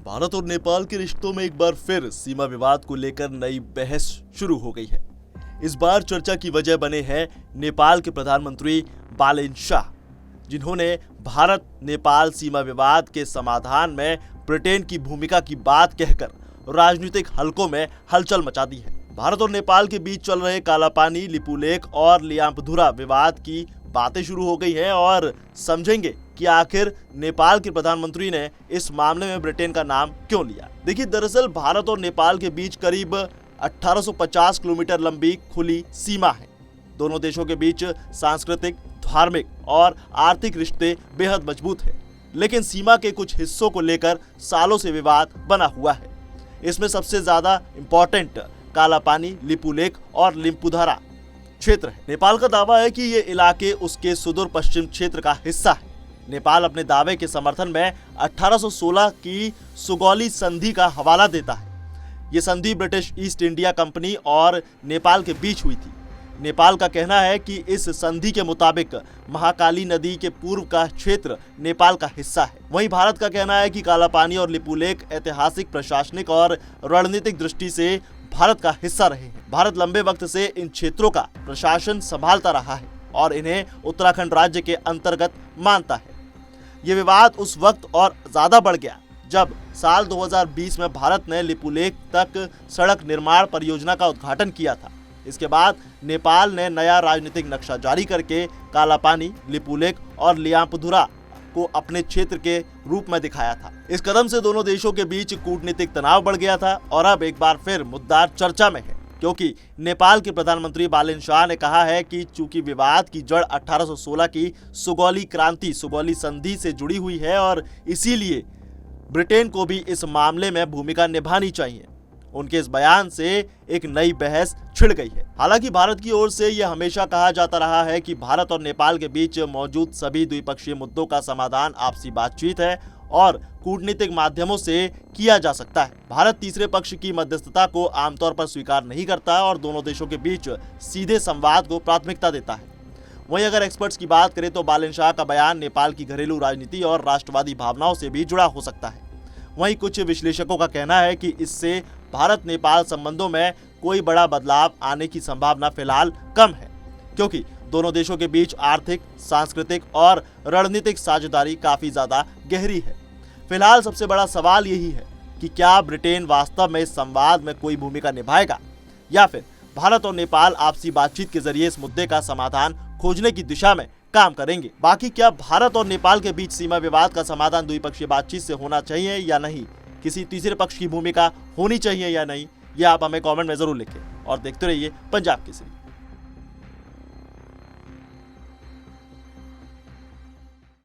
भारत और नेपाल के रिश्तों में एक बार फिर सीमा विवाद को लेकर नई बहस शुरू हो गई है। इस बार चर्चा की वजह बने हैं नेपाल के प्रधानमंत्री बालेन शाह, जिन्होंने भारत नेपाल सीमा विवाद के समाधान में ब्रिटेन की भूमिका की बात कहकर राजनीतिक हलकों में हलचल मचा दी है। भारत और नेपाल के बीच चल रहे कालापानी, लिपुलेख और लियांपधुरा विवाद की बातें शुरू हो गई हैं और समझेंगे कि आखिर नेपाल के प्रधानमंत्री ने इस मामले में ब्रिटेन का नाम क्यों लिया। देखिए, दरअसल भारत और नेपाल के बीच करीब 1850 किलोमीटर लंबी खुली सीमा है। दोनों देशों के बीच सांस्कृतिक, धार्मिक और आर्थिक रिश्ते बेहद मजबूत हैं, लेकिन सीमा के कुछ हिस्सों को लेकर सालों से विवाद बना हुआ है। इसमें सबसे ज्यादा इंपॉर्टेंट कालापानी, लिपुलेख और लिम्पुधरा क्षेत्र है। नेपाल का दावा है कि ये इलाके उसके सुदूर पश्चिम क्षेत्र का हिस्सा है। नेपाल अपने दावे के समर्थन में 1816 की सुगौली संधि का हवाला देता है। ये संधि ब्रिटिश ईस्ट इंडिया कंपनी और नेपाल के बीच हुई थी। नेपाल का कहना है कि इस संधि के मुताबिक महाकाली नदी के पूर्व का क्षेत्र नेपाल का हिस्सा है। वहीं भारत का कहना है कि कालापानी और लिपुलेख ऐतिहासिक, प्रशासनिक और रणनीतिक दृष्टि से भारत का हिस्सा रहे हैं। भारत लंबे वक्त से इन क्षेत्रों का प्रशासन संभालता रहा है और इन्हें उत्तराखंड राज्य के अंतर्गत मानता है। ये विवाद उस वक्त और ज्यादा बढ़ गया जब साल 2020 में भारत ने लिपुलेख तक सड़क निर्माण परियोजना का उद्घाटन किया था। इसके बाद नेपाल ने नया राजनीतिक नक्शा जारी करके कालापानी, लिपुलेख और लियांपधुरा को अपने क्षेत्र के रूप में दिखाया था। इस कदम से दोनों देशों के बीच कूटनीतिक तनाव बढ़ गया था और अब एक बार फिर मुद्दा चर्चा में है, क्योंकि नेपाल के प्रधानमंत्री बालेन शाह ने कहा है कि चूंकि विवाद की जड़ 1816 की सुगौली क्रांति, सुगौली संधि से जुड़ी हुई है और इसीलिए ब्रिटेन को भी इस मामले में भूमिका निभानी चाहिए। उनके इस बयान से एक नई बहस छिड़ गई है। हालांकि भारत की ओर से यह हमेशा कहा जाता रहा है कि भारत और नेपाल के बीच मौजूद सभी द्विपक्षीय मुद्दों का समाधान आपसी बातचीत है और कूटनीतिक माध्यमों से किया जा सकता है। भारत तीसरे पक्ष की मध्यस्थता को आमतौर पर स्वीकार नहीं करता और दोनों देशों के बीच सीधे संवाद को प्राथमिकता देता है। वहीं अगर एक्सपर्ट्स की बात करें तो बालेन शाह का बयान नेपाल की घरेलू राजनीति और राष्ट्रवादी भावनाओं से भी जुड़ा हो सकता है। वहीं कुछ विश्लेषकों का कहना है कि इससे भारत नेपाल संबंधों में कोई बड़ा बदलाव आने की संभावना फिलहाल कम है, क्योंकि दोनों देशों के बीच आर्थिक, सांस्कृतिक और रणनीतिक साझेदारी काफी ज्यादा गहरी है। फिलहाल सबसे बड़ा सवाल यही है कि क्या ब्रिटेन वास्तव में इस संवाद में कोई भूमिका निभाएगा या फिर भारत और नेपाल आपसी बातचीत के जरिए इस मुद्दे का समाधान खोजने की दिशा में काम करेंगे। बाकी क्या भारत और नेपाल के बीच सीमा विवाद का समाधान द्विपक्षीय बातचीत से होना चाहिए या नहीं, किसी तीसरे पक्ष की भूमिका होनी चाहिए या नहीं, यह आप हमें कमेंट में जरूर लिखें और देखते रहिए पंजाब केसरी।